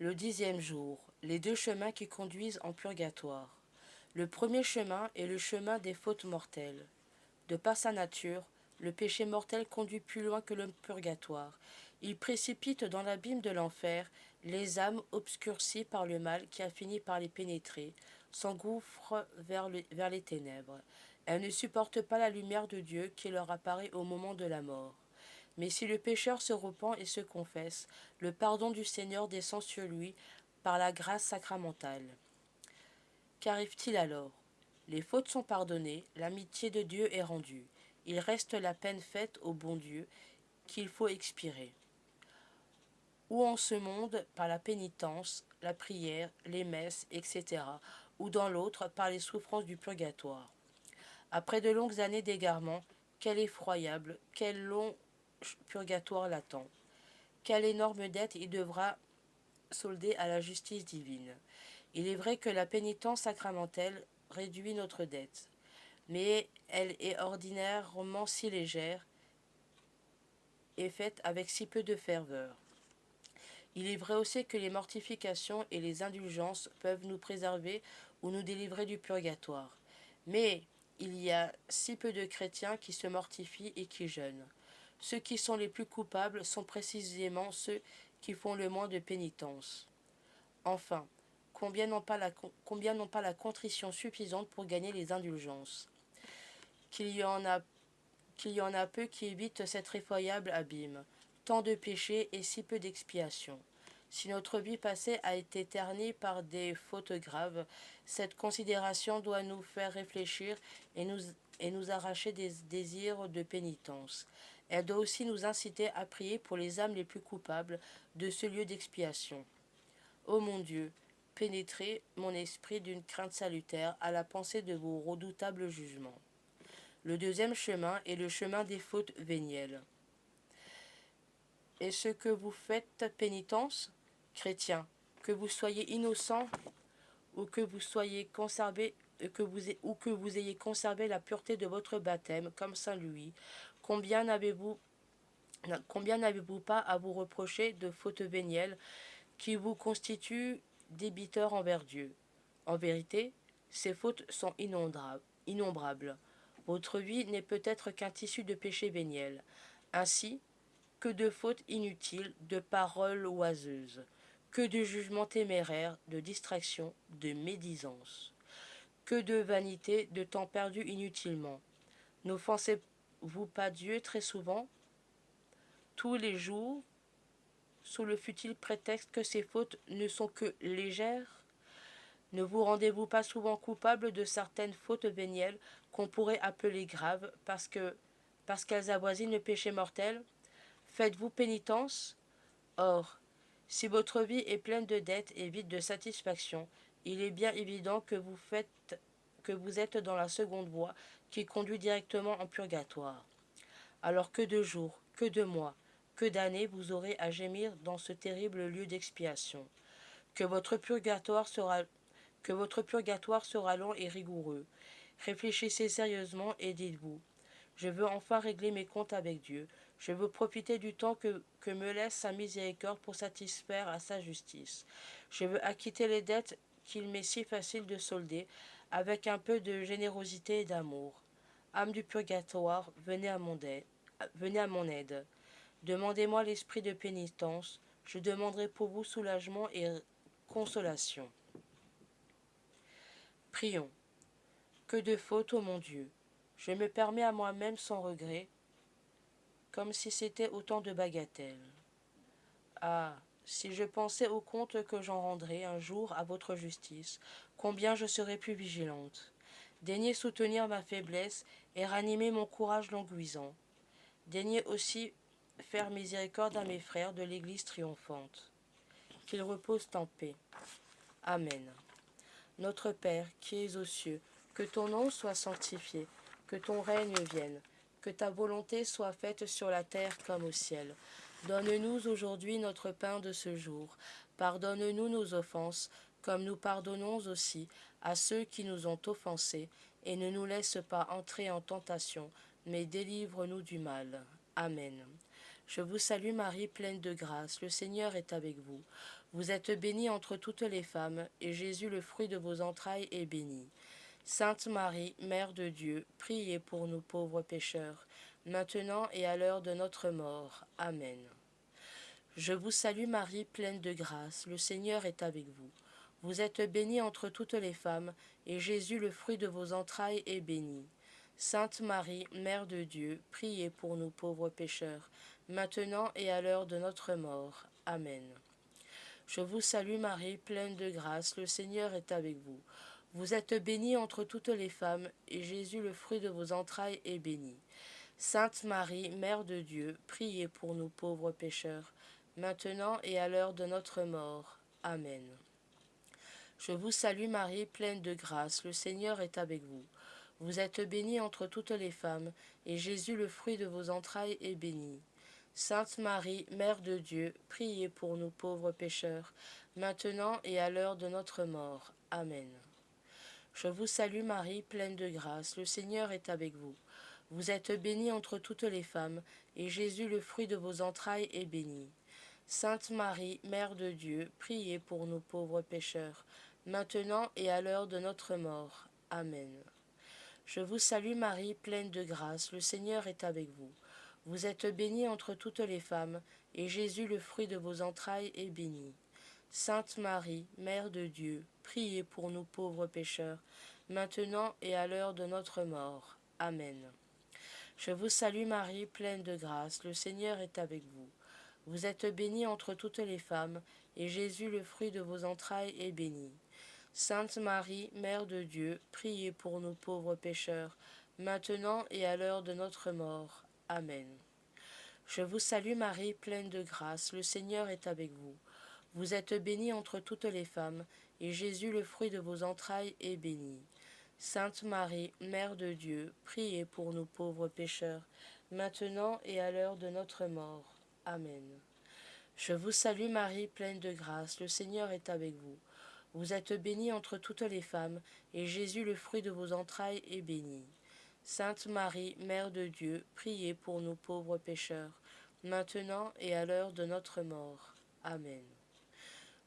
Le 10e jour, les deux chemins qui conduisent en purgatoire. Le premier chemin est le chemin des fautes mortelles. De par sa nature, le péché mortel conduit plus loin que le purgatoire. Il précipite dans l'abîme de l'enfer les âmes obscurcies par le mal qui a fini par les pénétrer, s'engouffrent vers les ténèbres. Elles ne supportent pas la lumière de Dieu qui leur apparaît au moment de la mort. Mais si le pécheur se repent et se confesse, le pardon du Seigneur descend sur lui par la grâce sacramentale. Qu'arrive-t-il alors? Les fautes sont pardonnées, l'amitié de Dieu est rendue. Il reste la peine faite au bon Dieu qu'il faut expirer. Ou en ce monde par la pénitence, la prière, les messes, etc. Ou dans l'autre par les souffrances du purgatoire. Après de longues années d'égarement, quel effroyable, quel long purgatoire l'attend. Quelle énorme dette il devra solder à la justice divine. Il est vrai que la pénitence sacramentelle réduit notre dette, mais elle est ordinairement si légère et faite avec si peu de ferveur. Il est vrai aussi que les mortifications et les indulgences peuvent nous préserver ou nous délivrer du purgatoire. Mais il y a si peu de chrétiens qui se mortifient et qui jeûnent. Ceux qui sont les plus coupables sont précisément ceux qui font le moins de pénitence. Enfin, combien n'ont pas la contrition suffisante pour gagner les indulgences? Qu'il y en a peu qui évitent cet effroyable abîme. Tant de péchés et si peu d'expiation. Si notre vie passée a été ternie par des fautes graves, cette considération doit nous faire réfléchir et nous arracher des désirs de pénitence. Elle doit aussi nous inciter à prier pour les âmes les plus coupables de ce lieu d'expiation. Ô mon Dieu, pénétrez mon esprit d'une crainte salutaire à la pensée de vos redoutables jugements. Le deuxième chemin est le chemin des fautes vénielles. Est-ce que vous faites pénitence, chrétien, que vous soyez innocent ou que vous soyez conservé ou que vous ayez conservé la pureté de votre baptême, comme saint Louis, combien n'avez-vous pas à vous reprocher de fautes vénielles qui vous constituent débiteurs envers Dieu? En vérité, ces fautes sont innombrables. Votre vie n'est peut-être qu'un tissu de péchés véniels. Ainsi, que de fautes inutiles, de paroles oiseuses, que de jugements téméraires, de distractions, de médisance, que de vanité, de temps perdu inutilement. N'offensez-vous pas Dieu très souvent, tous les jours, sous le futile prétexte que ces fautes ne sont que légères? Ne vous rendez-vous pas souvent coupable de certaines fautes vénielles qu'on pourrait appeler graves parce qu'elles avoisinent le péché mortel? Faites-vous pénitence? Or, si votre vie est pleine de dettes et vide de satisfaction, il est bien évident que vous êtes dans la seconde voie qui conduit directement en purgatoire. Alors que de jours, que de mois, que d'années vous aurez à gémir dans ce terrible lieu d'expiation. Que votre purgatoire sera long et rigoureux. Réfléchissez sérieusement et dites-vous: je veux enfin régler mes comptes avec Dieu. Je veux profiter du temps que me laisse sa miséricorde pour satisfaire à sa justice. Je veux acquitter les dettes qu'il m'est si facile de solder avec un peu de générosité et d'amour. Âme du purgatoire, venez à mon aide. Demandez-moi l'esprit de pénitence. Je demanderai pour vous soulagement et consolation. Prions. Que de fautes, ô mon Dieu! Je me permets à moi-même sans regret, comme si c'était autant de bagatelles. Ah, si je pensais au compte que j'en rendrai un jour à votre justice, combien je serais plus vigilante. Daignez soutenir ma faiblesse et ranimer mon courage languissant. Daignez aussi faire miséricorde à mes frères de l'Église triomphante. Qu'ils reposent en paix. Amen. Notre Père, qui es aux cieux, que ton nom soit sanctifié, que ton règne vienne, que ta volonté soit faite sur la terre comme au ciel. Donne-nous aujourd'hui notre pain de ce jour. Pardonne-nous nos offenses, comme nous pardonnons aussi à ceux qui nous ont offensés, et ne nous laisse pas entrer en tentation, mais délivre-nous du mal. Amen. Je vous salue Marie, pleine de grâce, le Seigneur est avec vous. Vous êtes bénie entre toutes les femmes, et Jésus, le fruit de vos entrailles, est béni. Sainte Marie, Mère de Dieu, priez pour nous pauvres pécheurs, maintenant et à l'heure de notre mort. Amen. Je vous salue Marie, pleine de grâce, le Seigneur est avec vous. Vous êtes bénie entre toutes les femmes, et Jésus, le fruit de vos entrailles, est béni. Sainte Marie, Mère de Dieu, priez pour nous pauvres pécheurs, maintenant et à l'heure de notre mort. Amen. Je vous salue Marie, pleine de grâce, le Seigneur est avec vous. Vous êtes bénie entre toutes les femmes, et Jésus, le fruit de vos entrailles, est béni. Sainte Marie, Mère de Dieu, priez pour nous pauvres pécheurs, maintenant et à l'heure de notre mort. Amen. Je vous salue Marie, pleine de grâce, le Seigneur est avec vous. Vous êtes bénie entre toutes les femmes, et Jésus, le fruit de vos entrailles, est béni. Sainte Marie, Mère de Dieu, priez pour nous pauvres pécheurs, maintenant et à l'heure de notre mort. Amen. Je vous salue Marie, pleine de grâce, le Seigneur est avec vous. Vous êtes bénie entre toutes les femmes, et Jésus, le fruit de vos entrailles, est béni. Sainte Marie, Mère de Dieu, priez pour nous pauvres pécheurs, maintenant et à l'heure de notre mort. Amen. Je vous salue Marie, pleine de grâce, le Seigneur est avec vous. Vous êtes bénie entre toutes les femmes, et Jésus, le fruit de vos entrailles, est béni. Sainte Marie, Mère de Dieu, priez pour nous pauvres pécheurs, maintenant et à l'heure de notre mort. Amen. Je vous salue Marie, pleine de grâce, le Seigneur est avec vous. Vous êtes bénie entre toutes les femmes, et Jésus, le fruit de vos entrailles, est béni. Sainte Marie, Mère de Dieu, priez pour nous pauvres pécheurs, maintenant et à l'heure de notre mort. Amen. Je vous salue Marie, pleine de grâce, le Seigneur est avec vous. Vous êtes bénie entre toutes les femmes, et Jésus, le fruit de vos entrailles, est béni. Sainte Marie, Mère de Dieu, priez pour nous pauvres pécheurs, maintenant et à l'heure de notre mort. Amen. Je vous salue Marie, pleine de grâce, le Seigneur est avec vous. Vous êtes bénie entre toutes les femmes, et Jésus, le fruit de vos entrailles, est béni. Sainte Marie, Mère de Dieu, priez pour nous pauvres pécheurs, maintenant et à l'heure de notre mort. Amen.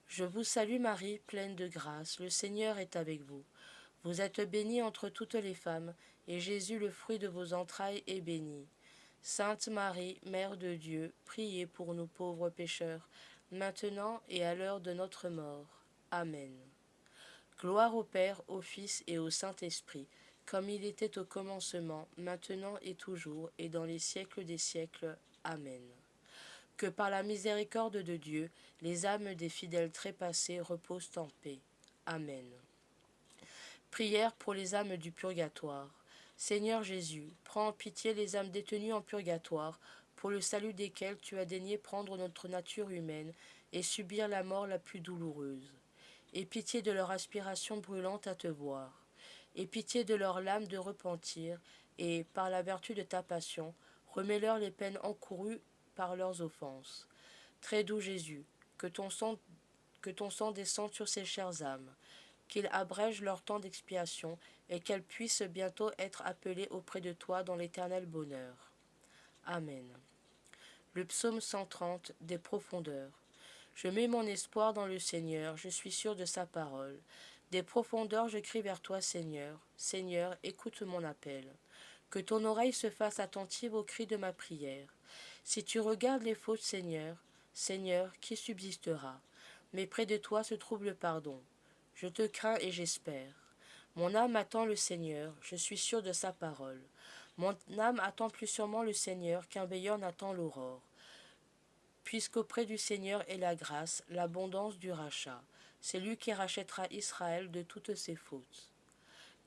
Je vous salue Marie, pleine de grâce, le Seigneur est avec vous. Vous êtes bénie entre toutes les femmes, et Jésus, le fruit de vos entrailles, est béni. Sainte Marie, Mère de Dieu, priez pour nous pauvres pécheurs, maintenant et à l'heure de notre mort. Amen. Gloire au Père, au Fils et au Saint-Esprit, comme il était au commencement, maintenant et toujours, et dans les siècles des siècles. Amen. Que par la miséricorde de Dieu, les âmes des fidèles trépassés reposent en paix. Amen. Prière pour les âmes du purgatoire. Seigneur Jésus, prends en pitié les âmes détenues en purgatoire, pour le salut desquelles tu as daigné prendre notre nature humaine et subir la mort la plus douloureuse. Aie pitié de leur aspiration brûlante à te voir. Aie pitié de leur lame de repentir, et, par la vertu de ta passion, remets-leur les peines encourues par leurs offenses. Très doux Jésus, que ton sang descende sur ces chères âmes, qu'il abrège leur temps d'expiation et qu'elles puissent bientôt être appelées auprès de toi dans l'éternel bonheur. Amen. Le psaume 130 des profondeurs. Je mets mon espoir dans le Seigneur, je suis sûr de sa parole. Des profondeurs je crie vers toi, Seigneur. Seigneur, écoute mon appel. Que ton oreille se fasse attentive au cri de ma prière. Si tu regardes les fautes, Seigneur, Seigneur, qui subsistera? Mais près de toi se trouve le pardon. Je te crains et j'espère. Mon âme attend le Seigneur, je suis sûr de sa parole. Mon âme attend plus sûrement le Seigneur qu'un veilleur n'attend l'aurore. Puisqu'auprès du Seigneur est la grâce, l'abondance du rachat. C'est lui qui rachètera Israël de toutes ses fautes.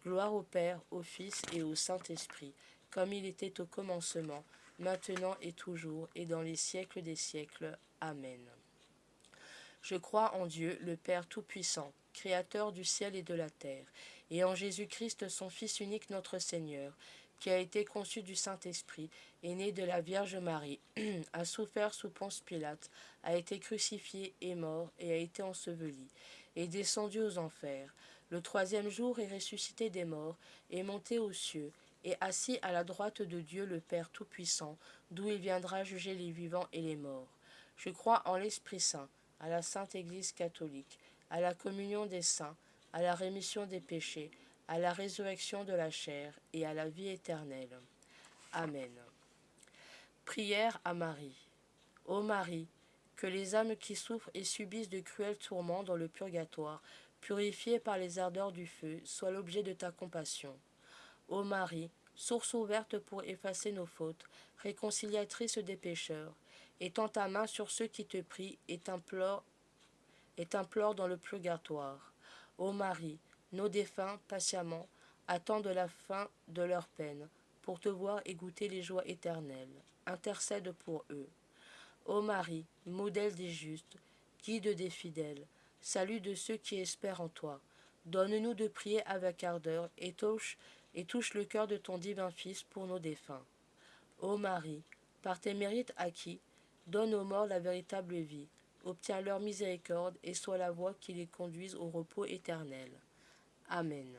Gloire au Père, au Fils et au Saint-Esprit, comme il était au commencement, maintenant et toujours, et dans les siècles des siècles. Amen. Je crois en Dieu, le Père Tout-Puissant, Créateur du ciel et de la terre, et en Jésus-Christ, son Fils unique, notre Seigneur, qui a été conçu du Saint-Esprit, est né de la Vierge Marie, a souffert sous Ponce Pilate, a été crucifié, est mort, et a été enseveli, est descendu aux enfers. Le troisième jour est ressuscité des morts, est monté aux cieux, et assis à la droite de Dieu le Père Tout-Puissant, d'où il viendra juger les vivants et les morts. Je crois en l'Esprit Saint, à la Sainte Église catholique, à la communion des saints, à la rémission des péchés, à la résurrection de la chair et à la vie éternelle. Amen. Prière à Marie. Ô Marie, que les âmes qui souffrent et subissent de cruels tourments dans le purgatoire, purifiées par les ardeurs du feu, soient l'objet de ta compassion. Ô Marie, source ouverte pour effacer nos fautes, réconciliatrice des pécheurs, étends ta main sur ceux qui te prient et t'implorent dans le purgatoire. Ô Marie, nos défunts, patiemment, attendent la fin de leur peine, pour te voir et goûter les joies éternelles. Intercède pour eux. Ô Marie, modèle des justes, guide des fidèles, salut de ceux qui espèrent en toi, donne-nous de prier avec ardeur et touche le cœur de ton divin Fils pour nos défunts. Ô Marie, par tes mérites acquis, donne aux morts la véritable vie, obtiens leur miséricorde et sois la voie qui les conduise au repos éternel. Amen.